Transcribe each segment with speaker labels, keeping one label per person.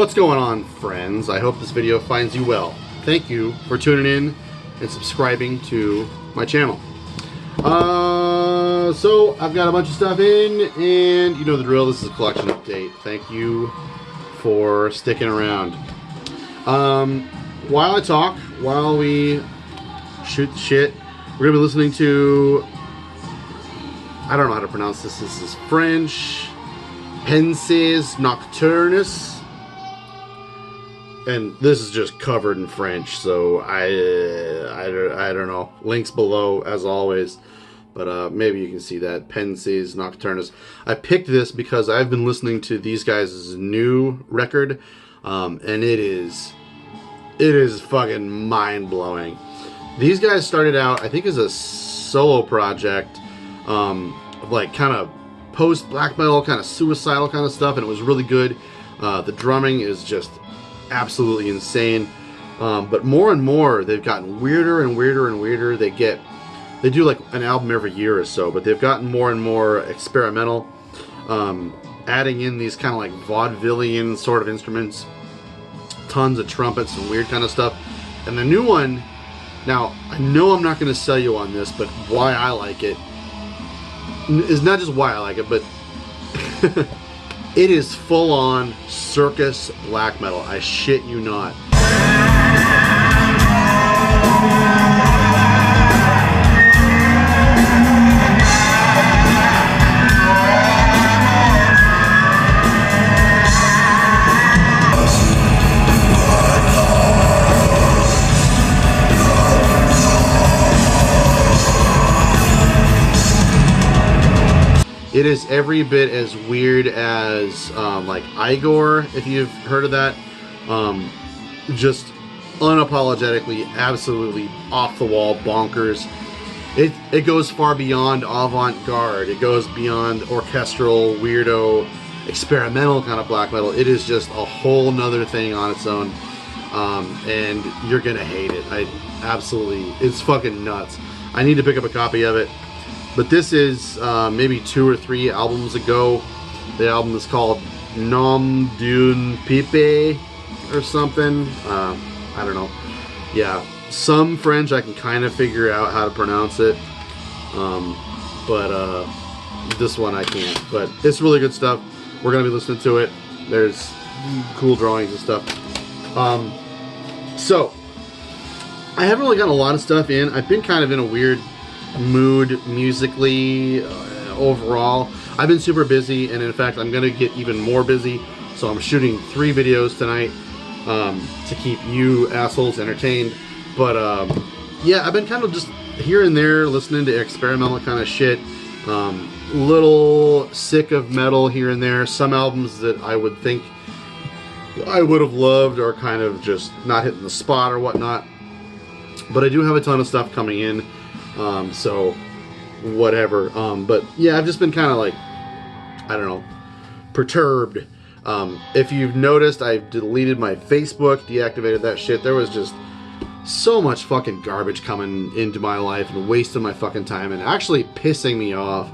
Speaker 1: What's going on, friends? I hope this video finds you well. Thank you for tuning in and subscribing to my channel. So I've got a bunch of stuff in, and you know the drill. This is a collection update. Thank you for sticking around. While I talk, while we shoot the shit, we're gonna be listening to, I don't know how to pronounce this. This is French, Penses Nocturnus. And this is just covered in French, so I don't know. Links below, as always. But maybe you can see that. Penses Nocturnus. I picked this because I've been listening to these guys' new record. And it is fucking mind-blowing. These guys started out, I think, as a solo project. Of like kind of post-black metal, kind of suicidal kind of stuff. And it was really good. The drumming is just absolutely insane, but more and more they've gotten weirder and weirder and weirder. They do like an album every year or so, but they've gotten more and more experimental, adding in these kind of like vaudevillian sort of instruments, tons of trumpets and weird kind of stuff. And the new one, now I know I'm not going to sell you on this, but why I like it is not just why I like it, but it is full-on circus black metal. I shit you not. It is every bit as weird as like Igor, if you've heard of that. Just unapologetically, absolutely off the wall, bonkers. It goes far beyond avant-garde. It goes beyond orchestral, weirdo, experimental kind of black metal. It is just a whole nother thing on its own, and you're gonna hate it. It's fucking nuts. I need to pick up a copy of it. But this is maybe 2 or 3 albums ago. The album is called Nom d'un Pipe or something. I don't know. Yeah, some French I can kind of figure out how to pronounce it. But this one I can't. But it's really good stuff. We're going to be listening to it. There's cool drawings and stuff. So, I haven't really got a lot of stuff in. I've been kind of in a weird mood musically overall. I've been super busy, and in fact I'm gonna get even more busy, so I'm shooting 3 videos tonight to keep you assholes entertained. But yeah, I've been kind of just here and there listening to experimental kind of shit, little sick of metal here and there. Some albums that I would think I would have loved are kind of just not hitting the spot or whatnot, but I do have a ton of stuff coming in. So whatever. But yeah, I've just been kind of like, I don't know, perturbed. If you've noticed, I've deleted my Facebook, deactivated that shit. There was just so much fucking garbage coming into my life and wasting my fucking time and actually pissing me off,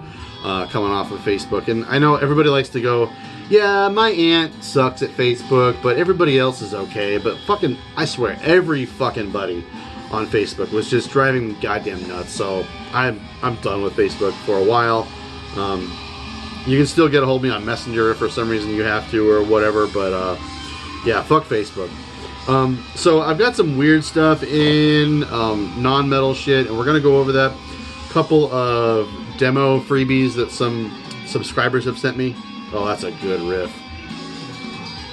Speaker 1: coming off of Facebook. And I know everybody likes to go, yeah, my aunt sucks at Facebook, but everybody else is okay. But fucking, I swear, every fucking buddy on Facebook was just driving me goddamn nuts. So I'm done with Facebook for a while. You can still get a hold of me on Messenger if for some reason you have to or whatever, but yeah, fuck Facebook. So I've got some weird stuff in non-metal shit, and we're gonna go over that. Couple of demo freebies that some subscribers have sent me. Oh, that's a good riff.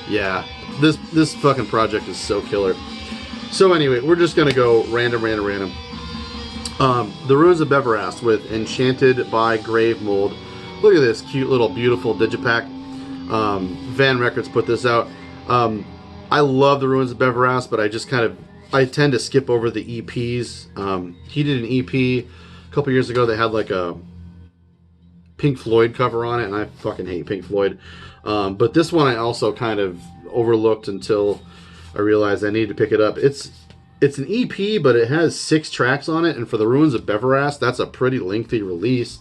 Speaker 1: Yeah, this fucking project is so killer. So anyway, we're just going to go random. The Ruins of Beverast with Enchanted by Grave Mold. Look at this cute little beautiful digipack. Van Records put this out. I love The Ruins of Beverast, but I tend to skip over the EPs. He did an EP a couple years ago that had like a Pink Floyd cover on it, and I fucking hate Pink Floyd. But this one I also kind of overlooked until I realized I needed to pick it up. It's an EP, but it has 6 tracks on it, and for The Ruins of Beverast, that's a pretty lengthy release.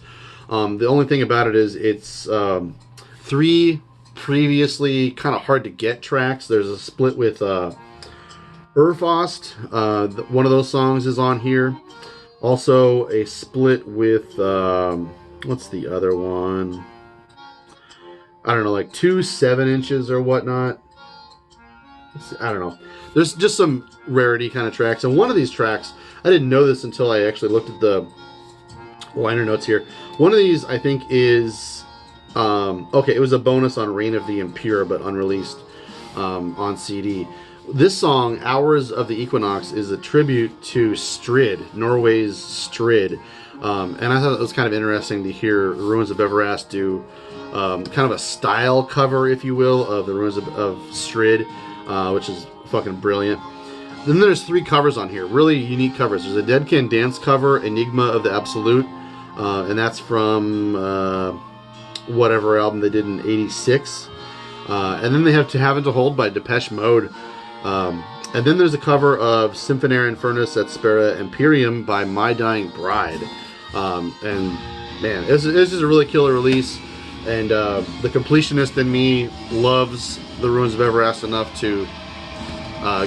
Speaker 1: The only thing about it is it's 3 previously kind of hard to get tracks. There's a split with Urfost. One of those songs is on here. Also a split with what's the other one? I don't know, like 2 7-inches or whatnot. I don't know. There's just some rarity kind of tracks. And one of these tracks, I didn't know this until I actually looked at the liner notes here. One of these, I think, is... okay, it was a bonus on Reign of the Impure, but unreleased on CD. This song, Hours of the Equinox, is a tribute to Strid, Norway's Strid. And I thought it was kind of interesting to hear Ruins of Everast do kind of a style cover, if you will, of the Ruins of Strid, which is fucking brilliant. Then there's 3 covers on here, really unique covers. There's a Dead Can Dance cover, Enigma of the Absolute, and that's from whatever album they did in '86. And then they have To Have and To Hold by Depeche Mode. And then there's a cover of Symphonaire Infernus et Spera Imperium by My Dying Bride. And man, this is a really killer release. And the completionist in me loves the Ruins of Everast enough to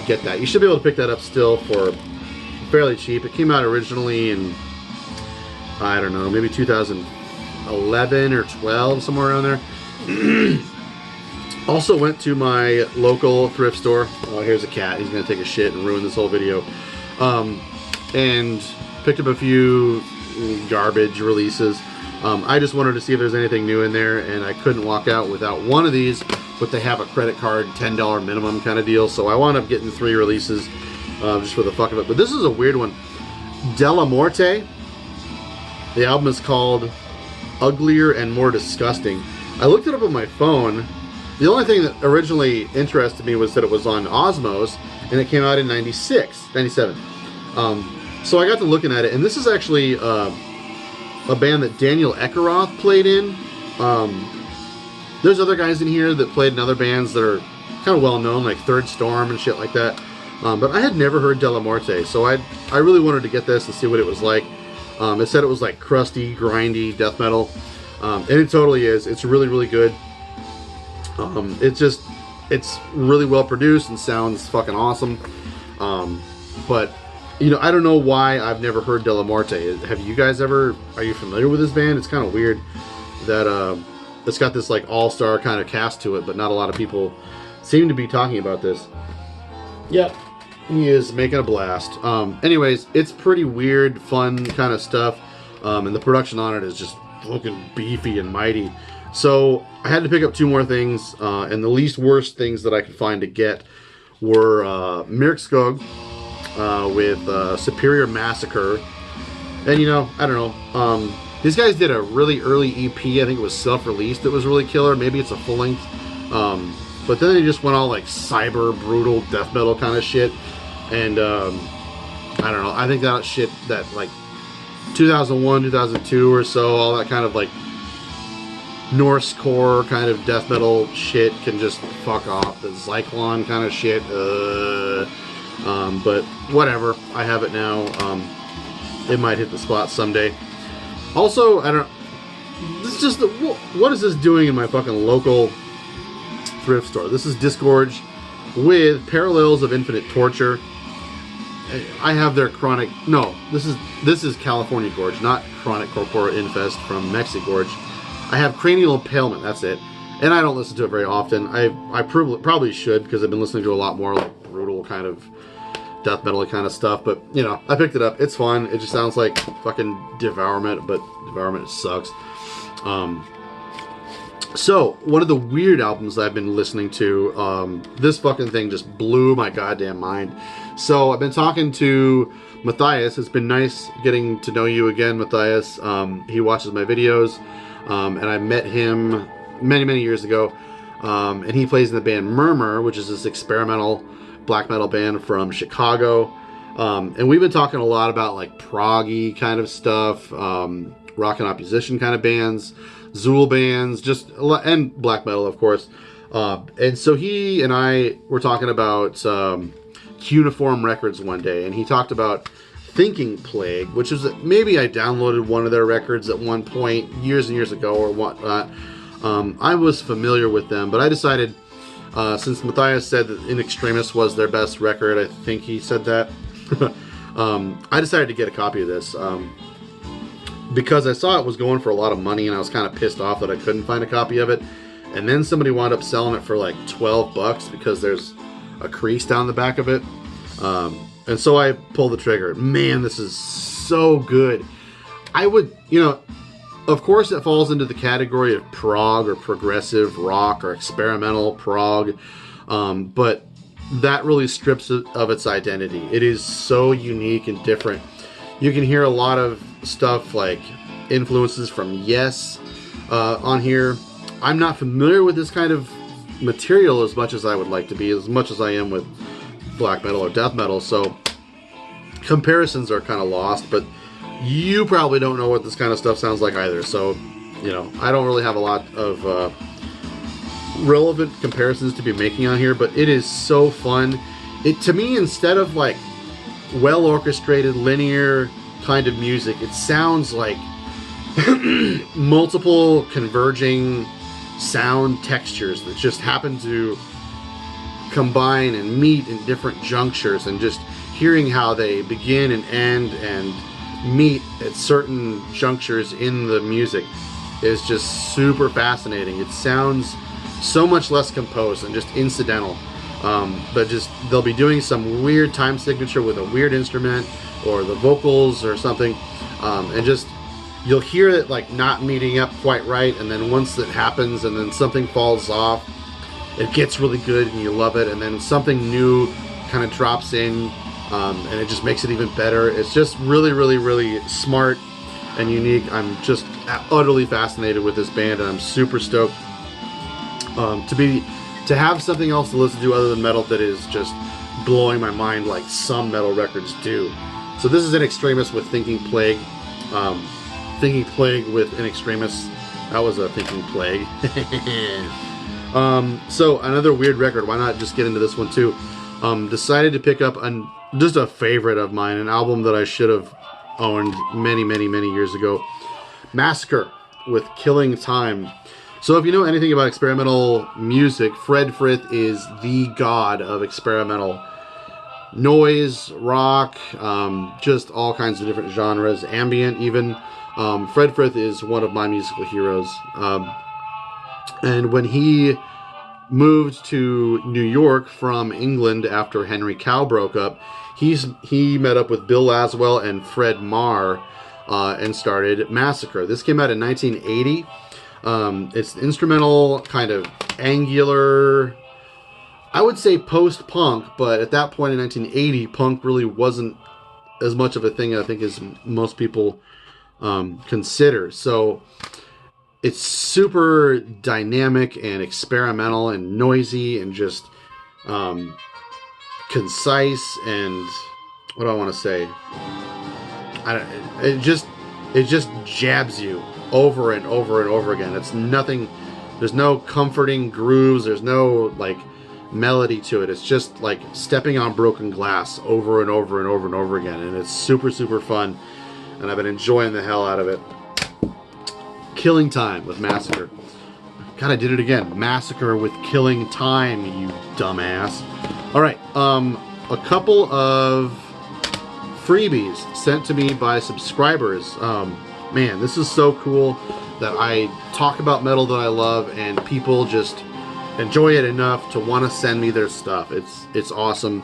Speaker 1: get that. You should be able to pick that up still for fairly cheap. It came out originally in, I don't know, maybe 2011 or 12, somewhere around there. Also went to my local thrift store. Oh, here's a cat. He's going to take a shit and ruin this whole video. And picked up a few garbage releases. I just wanted to see if there's anything new in there, and I couldn't walk out without one of these, but they have a credit card $10 minimum kind of deal, so I wound up getting 3 releases just for the fuck of it. But this is a weird one. Della Morte. The album is called Uglier and More Disgusting. I looked it up on my phone. The only thing that originally interested me was that it was on Osmos, and it came out in 97. So I got to looking at it, and this is actually a band that Daniel Ekaroth played in. There's other guys in here that played in other bands that are kind of well known, like Third Storm and shit like that. But I had never heard Della Morte, so I really wanted to get this and see what it was like. It said it was like crusty, grindy death metal, and it totally is. It's really, really good. It's really well produced and sounds fucking awesome. But you know, I don't know why I've never heard Della Morte. Have you guys ever? Are you familiar with this band? It's kind of weird that it's got this like all-star kind of cast to it, but not a lot of people seem to be talking about this. Yep, he is making a blast. Anyways, it's pretty weird, fun kind of stuff, and the production on it is just fucking beefy and mighty. So I had to pick up 2 more things, and the least worst things that I could find to get were Myrkskog with Superior Massacre. And you know, I don't know, these guys did a really early EP, I think it was self-released, that was really killer. Maybe it's a full-length. But then they just went all like cyber, brutal, death metal kind of shit. And I don't know, I think that shit, that like 2001, 2002 or so, all that kind of like Norse core kind of death metal shit can just fuck off. The Zyklon kind of shit, but whatever, I have it now. It might hit the spot someday. Also, I don't, this is just, what is this doing in my fucking local thrift store? This is Disgorge with Parallels of Infinite Torture. I have their Chronic, no, this is California Gorge, not Chronic Corpora Infest from Mexigorge. I have Cranial Impalement, that's it. And I don't listen to it very often. I probably should, because I've been listening to a lot more like brutal kind of death metal kind of stuff. But, you know, I picked it up. It's fun. It just sounds like fucking Devourment, but Devourment sucks. So, one of the weird albums I've been listening to, this fucking thing just blew my goddamn mind. So, I've been talking to Matthias. It's been nice getting to know you again, Matthias. He watches my videos. And I met him many, many years ago. And he plays in the band Murmur, which is this experimental black metal band from Chicago. And we've been talking a lot about like proggy kind of stuff, rock and opposition kind of bands, Zool bands, just a lot, and black metal, of course. And so he and I were talking about Cuneiform Records one day, and he talked about Thinking Plague, which is maybe I downloaded one of their records at one point years and years ago or whatnot. I was familiar with them, but I decided, since Matthias said that In Extremis was their best record, I think he said that, I decided to get a copy of this. Because I saw it was going for a lot of money, and I was kind of pissed off that I couldn't find a copy of it. And then somebody wound up selling it for like $12 because there's a crease down the back of it. And so I pulled the trigger. Man, this is so good. I would, of course it falls into the category of prog or progressive rock or experimental prog. But that really strips it of its identity. It is so unique and different. You can hear a lot of stuff like influences from Yes on here. I'm not familiar with this kind of material as much as I would like to be, as much as I am with black metal or death metal, so comparisons are kind of lost, but you probably don't know what this kind of stuff sounds like either, so I don't really have a lot of relevant comparisons to be making on here, but it is so fun. To me, instead of like well orchestrated linear kind of music, it sounds like multiple converging sound textures that just happen to combine and meet in different junctures, and just hearing how they begin and end and meet at certain junctures in the music is just super fascinating. It sounds so much less composed and just incidental. But just they'll be doing some weird time signature with a weird instrument or the vocals or something, and just you'll hear it like not meeting up quite right, and then once it happens and then something falls off, it gets really good and you love it, and then something new kind of drops in, and it just makes it even better. It's just really, really, really smart and unique. I'm just utterly fascinated with this band, and I'm super stoked to have something else to listen to other than metal that is just blowing my mind like some metal records do. So this is In Extremis with Thinking Plague. Thinking Plague with In Extremis. That was a Thinking Plague. So another weird record. Why not just get into this one too? Decided to pick up just a favorite of mine, an album that I should have owned many, many, many years ago. Massacre with Killing Time. So if you know anything about experimental music, Fred Frith is the god of experimental noise, rock, just all kinds of different genres, ambient even. Fred Frith is one of my musical heroes. And when he moved to New York from England after Henry Cow broke up, he met up with Bill Laswell and Fred Marr and started Massacre. This came out in 1980. It's instrumental, kind of angular, I would say post-punk, but at that point in 1980, punk really wasn't as much of a thing, I think, as most people consider. So it's super dynamic and experimental and noisy and just concise, and what do I want to say? It just jabs you over and over and over again. It's nothing. There's no comforting grooves. There's no like melody to it. It's just like stepping on broken glass over and over and over and over again, and it's super, super fun, and I've been enjoying the hell out of it. Killing Time with Massacre. God, I did it again. Massacre with Killing Time, you dumbass. All right, a couple of freebies sent to me by subscribers. Man, this is so cool that I talk about metal that I love, and people just enjoy it enough to want to send me their stuff. It's awesome.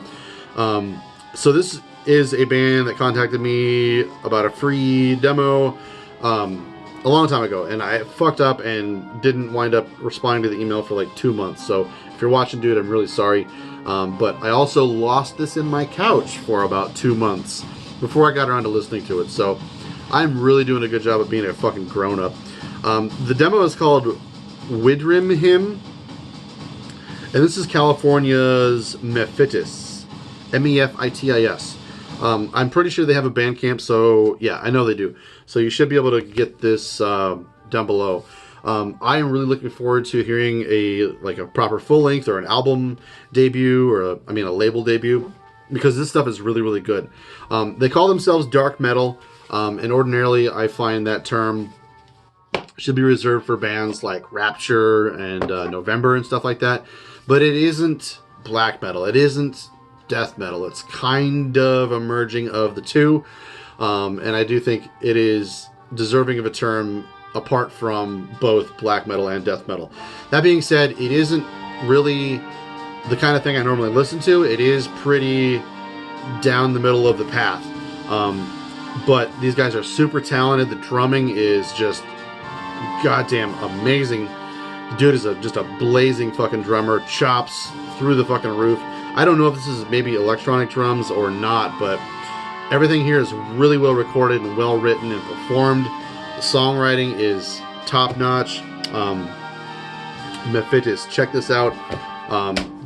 Speaker 1: So this is a band that contacted me about a free demo a long time ago, and I fucked up and didn't wind up responding to the email for like 2 months. So if you're watching, dude, I'm really sorry. But I also lost this in my couch for about 2 months before I got around to listening to it. So I'm really doing a good job of being a fucking grown-up. The demo is called Widrim Hymn, and this is California's Mefitis, Mefitis. I'm pretty sure they have a Bandcamp, so yeah, I know they do. So you should be able to get this down below. I am really looking forward to hearing a proper full length or an album debut, or a label debut, because this stuff is really, really good. They call themselves dark metal, and ordinarily I find that term should be reserved for bands like Rapture and November and stuff like that. But it isn't black metal. It isn't death metal. It's kind of a merging of the two. And I do think it is deserving of a term apart from both black metal and death metal. That being said, it isn't really the kind of thing I normally listen to. It is pretty down the middle of the path. But these guys are super talented. The drumming is just goddamn amazing. The dude is just a blazing fucking drummer. Chops through the fucking roof. I don't know if this is maybe electronic drums or not, but everything here is really well recorded and well written and performed. The songwriting is top notch. Mefitis, check this out.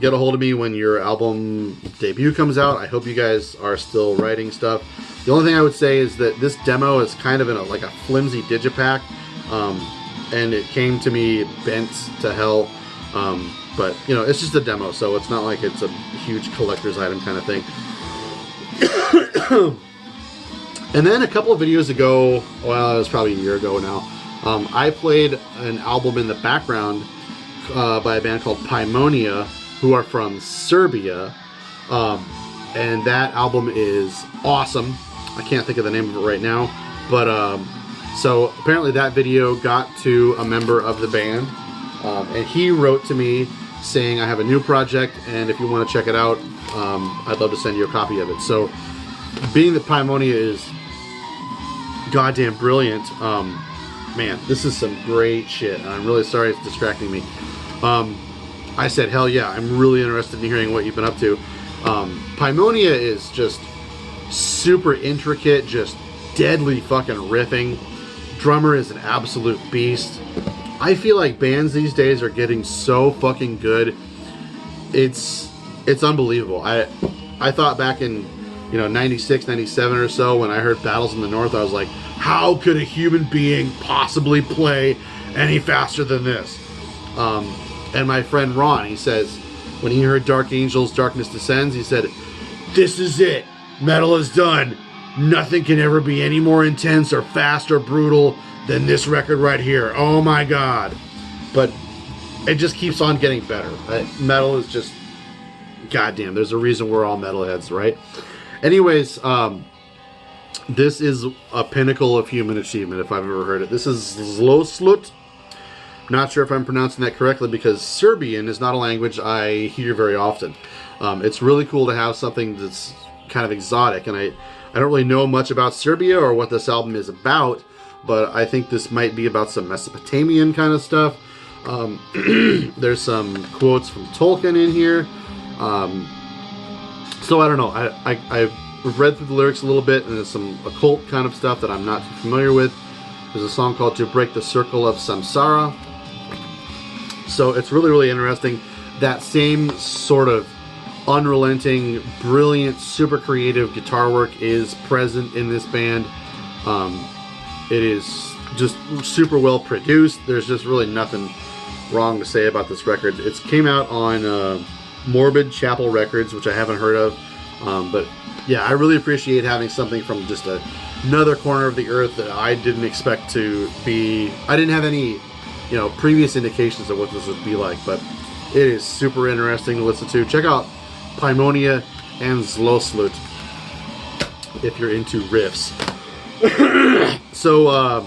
Speaker 1: Get a hold of me when your album debut comes out. I hope you guys are still writing stuff. The only thing I would say is that this demo is kind of in like a flimsy digipack, and it came to me bent to hell. But you know, it's just a demo, so it's not like it's a huge collector's item kind of thing. And then a couple of videos ago, well, it was probably a year ago now, I played an album in the background by a band called Ammonia, who are from Serbia, and that album is awesome. I can't think of the name of it right now, but so apparently that video got to a member of the band, and he wrote to me saying, I have a new project, and if you want to check it out, I'd love to send you a copy of it. So being that Ammonia is goddamn brilliant, man, this is some great shit, and I'm really sorry it's distracting me. I said, hell yeah, I'm really interested in hearing what you've been up to. Ammonia is just super intricate, just deadly fucking riffing. Drummer is an absolute beast. I feel like bands these days are getting so fucking good. It's unbelievable. I thought back in, you know, 96, 97 or so, when I heard Battles in the North, I was like, how could a human being possibly play any faster than this? And my friend Ron, he says, when he heard Dark Angels, Darkness Descends, he said, this is it. Metal is done. Nothing can ever be any more intense or fast or brutal than this record right here. Oh my God. But it just keeps on getting better. Metal is just, goddamn, there's a reason we're all metalheads, right? Anyways, this is a pinnacle of human achievement if I've ever heard it. This is Zloslut. Not sure if I'm pronouncing that correctly because Serbian is not a language I hear very often. It's really cool to have something that's kind of exotic, and I don't really know much about Serbia or what this album is about, but I think this might be about some Mesopotamian kind of stuff. There's some quotes from Tolkien in here. So I don't know. I've read through the lyrics a little bit, and there's some occult kind of stuff that I'm not too familiar with. There's a song called To Break the Circle of Samsara. So it's really, really interesting. That same sort of unrelenting, brilliant, super creative guitar work is present in this band. It is just super well produced. There's just really nothing wrong to say about this record. It came out on Morbid Chapel Records, which I haven't heard of. But yeah, I really appreciate having something from just another corner of the earth that I didn't expect to be. I didn't have any, you know, previous indications of what this would be like, but it is super interesting to listen to. Check out Ammonia and Zloslut if you're into riffs. So, I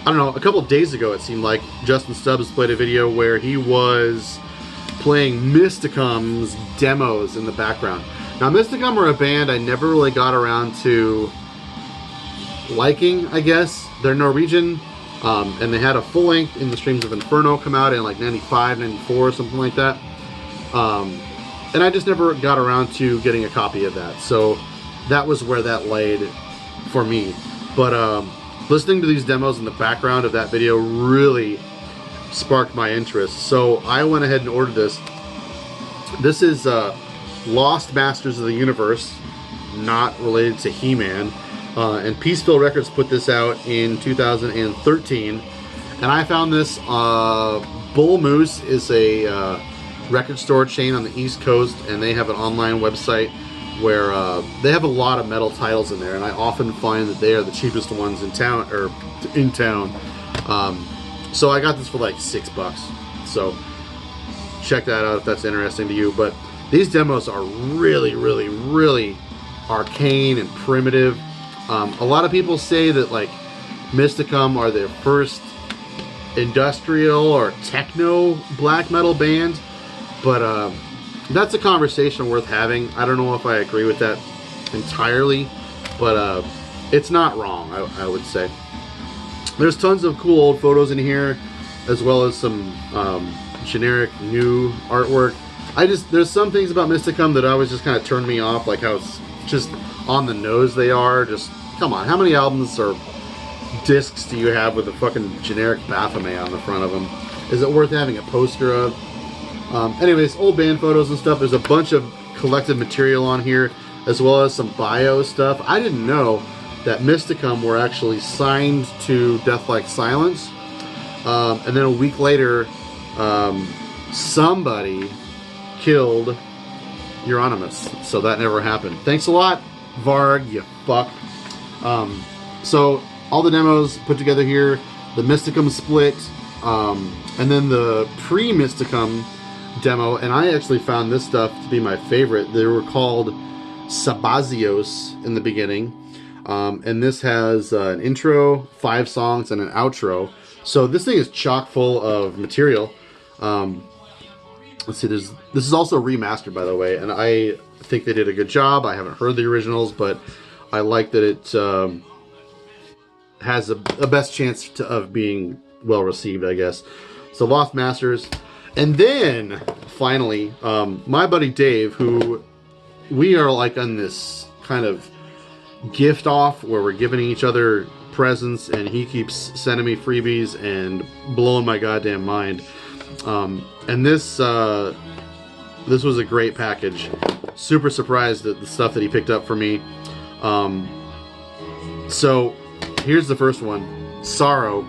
Speaker 1: don't know, a couple of days ago it seemed like Justin Stubbs played a video where he was playing Mysticum's demos in the background. Now, Mysticum are a band I never really got around to liking, I guess. They're Norwegian, and they had a full length In the Streams of Inferno come out in like 95, 94, something like that. And I just never got around to getting a copy of that. So that was where that laid for me. But listening to these demos in the background of that video really sparked my interest. So I went ahead and ordered this. This is Lost Masters of the Universe, not related to He-Man. And Peaceville Records put this out in 2013. And I found this, Bull Moose is a record store chain on the East Coast, and they have an online website where they have a lot of metal titles in there, and I often find that they are the cheapest ones in town, So I got this for like $6. So check that out if that's interesting to you. But these demos are really, really, really arcane and primitive. A lot of people say that like Mysticum are their first industrial or techno black metal band, but that's a conversation worth having. I don't know if I agree with that entirely, but it's not wrong, I would say. There's tons of cool old photos in here, as well as some generic new artwork. There's some things about Mysticum that always just kind of turn me off, like how it's just on the nose they are. Just, come on, how many albums or discs do you have with a fucking generic Baphomet on the front of them? Is it worth having a poster of? Anyways, old band photos and stuff. There's a bunch of collected material on here, as well as some bio stuff. I didn't know that Mysticum were actually signed to Death Like Silence. And then a week later, somebody killed Euronymous. So that never happened. Thanks a lot, Varg, you fuck. So all the demos put together here, the Mysticum split, and then the pre-Mysticum demo, and I actually found this stuff to be my favorite. They were called Sabazios in the beginning, and this has an intro, 5 songs, and an outro. So this thing is chock full of material. Let's see, this is also remastered, by the way, and I think they did a good job. I haven't heard the originals, but I like that it has a best chance of being well received, I guess. So Lost Masters. And then, finally, my buddy Dave, who we are like on this kind of gift off where we're giving each other presents, and he keeps sending me freebies and blowing my goddamn mind. And this was a great package. Super surprised at the stuff that he picked up for me. So here's the first one, Sorrow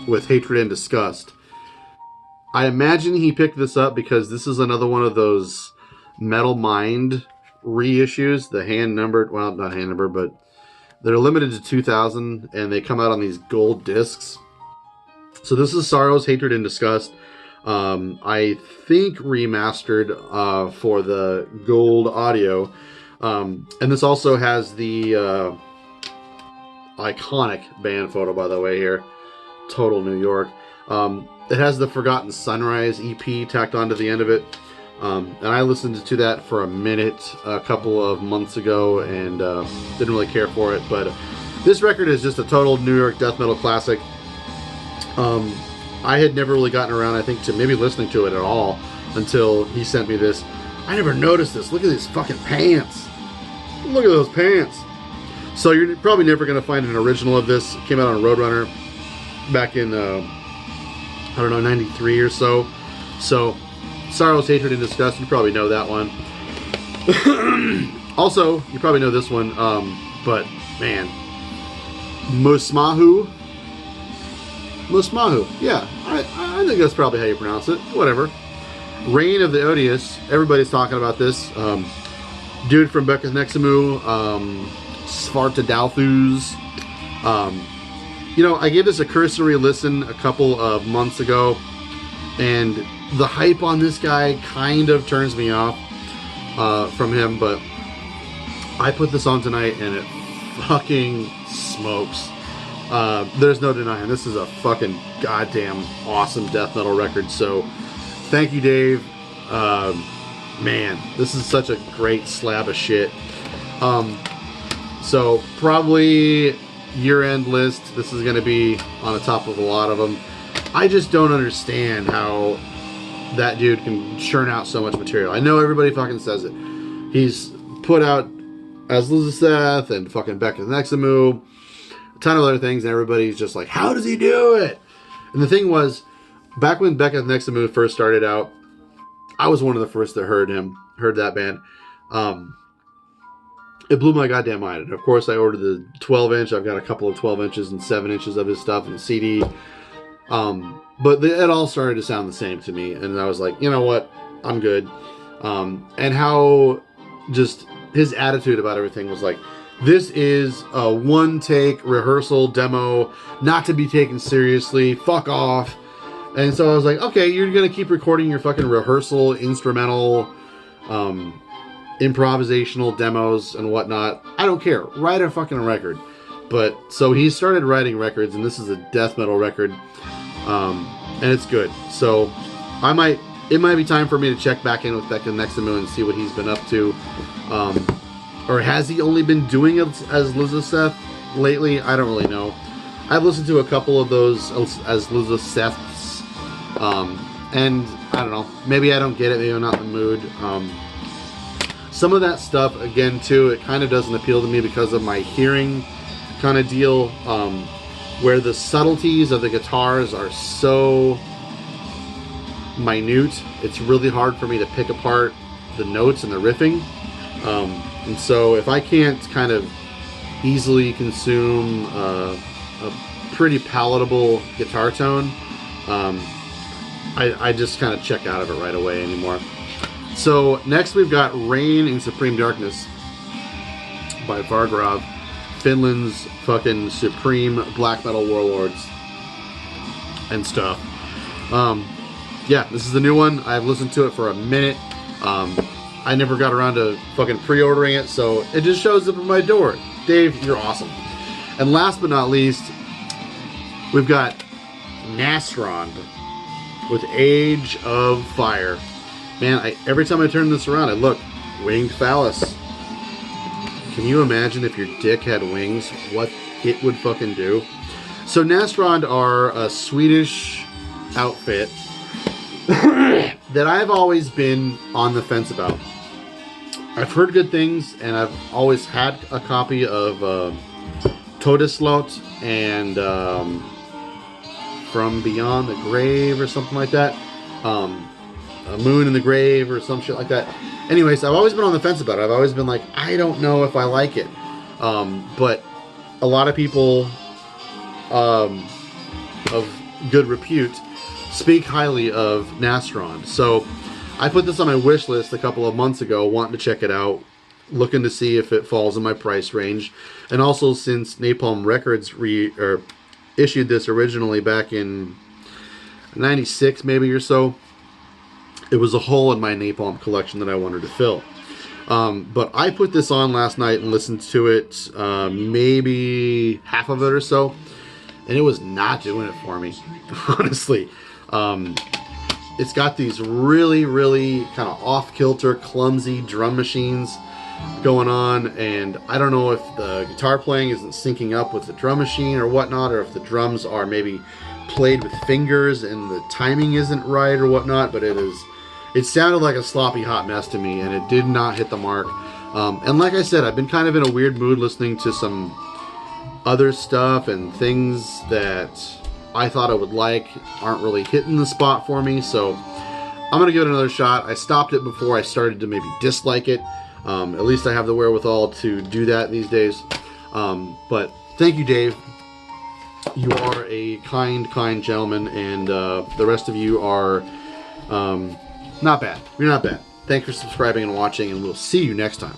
Speaker 1: with Hatred and Disgust. I imagine he picked this up because this is another one of those Metal Mind reissues, the hand-numbered, well, not hand-numbered, but they're limited to 2,000, and they come out on these gold discs. So this is Sorrow's Hatred and Disgust. I think remastered for the gold audio. And this also has the iconic band photo, by the way, here. Total New York. It has the Forgotten Sunrise EP tacked onto the end of it. And I listened to that for a minute a couple of months ago and didn't really care for it. But this record is just a total New York death metal classic. I had never really gotten around, I think, to maybe listening to it at all until he sent me this. I never noticed this. Look at these fucking pants. Look at those pants. So you're probably never going to find an original of this. It came out on Roadrunner back in, I don't know, 93 or so. So, Sorrow's Hatred and Disgust, you probably know that one. Also, you probably know this one, but, man. Musmahu, yeah, I think that's probably how you pronounce it. Whatever. Reign of the Odious, everybody's talking about this. Dude from Becca Nexamu, Svarta Dalthus. You know, I gave this a cursory listen a couple of months ago, and the hype on this guy kind of turns me off from him, but I put this on tonight and it fucking smokes. There's no denying this is a fucking goddamn awesome death metal record. So thank you, Dave. Man, this is such a great slab of shit. So probably year-end list, this is going to be on the top of a lot of them. I just don't understand how that dude can churn out so much material. I know everybody fucking says it. He's put out As Lizaseth and fucking Becca Nexamu, a ton of other things, and everybody's just like, how does he do it? And the thing was, back when Becca Nexamu first started out, I was one of the first that heard that band. It blew my goddamn mind. And of course, I ordered the 12-inch. I've got a couple of 12 inches and 7 inches of his stuff and CD. But it all started to sound the same to me. And I was like, you know what? I'm good. And how just his attitude about everything was like, This is a one-take rehearsal demo, not to be taken seriously. Fuck off. And so I was like, okay, you're gonna keep recording your fucking rehearsal, instrumental, improvisational demos and whatnot. I don't care. Write a fucking record. But so he started writing records, and this is a death metal record, and it's good. So it might be time for me to check back in with Becca next to me and see what he's been up to. Or has he only been doing it as Lizaseth lately? I don't really know. I've listened to a couple of those as Lizaseths. And I don't know, maybe I don't get it, maybe I'm not in the mood. Some of that stuff, again, too, it kind of doesn't appeal to me because of my hearing kind of deal, where the subtleties of the guitars are so minute, it's really hard for me to pick apart the notes and the riffing. And so if I can't kind of easily consume a pretty palatable guitar tone, I just kind of check out of it right away anymore. So next we've got Rain in Supreme Darkness by Vargrave, Finland's fucking supreme black metal warlords and stuff. Yeah, this is the new one. I've listened to it for a minute. I never got around to fucking pre-ordering it, so it just shows up at my door. Dave, you're awesome. And last but not least, we've got Nasrond with Age of Fire. Man, every time I turn this around, I look. Winged phallus. Can you imagine if your dick had wings, what it would fucking do? So Nasrond are a Swedish outfit that I've always been on the fence about. I've heard good things, and I've always had a copy of Todeslot and From Beyond the Grave or something like that. A Moon in the Grave or some shit like that. Anyways, I've always been on the fence about it. I've always been like, I don't know if I like it. But a lot of people of good repute speak highly of Nasrond. So I put this on my wish list a couple of months ago, wanting to check it out, looking to see if it falls in my price range. And also, since Napalm Records issued this originally back in 96 maybe or so, it was a hole in my Napalm collection that I wanted to fill. But I put this on last night and listened to it, maybe half of it or so, and it was not doing it for me, honestly. It's got these really, really kind of off-kilter, clumsy drum machines going on, and I don't know if the guitar playing isn't syncing up with the drum machine or whatnot, or if the drums are maybe played with fingers and the timing isn't right or whatnot, but it sounded like a sloppy hot mess to me, and it did not hit the mark. And like I said, I've been kind of in a weird mood listening to some other stuff, and things that I thought I would like aren't really hitting the spot for me, so I'm going to give it another shot. I stopped it before I started to maybe dislike it. At least I have the wherewithal to do that these days. But thank you, Dave. You are a kind, kind gentleman, and the rest of you are not bad. You're not bad. Thanks for subscribing and watching, and we'll see you next time.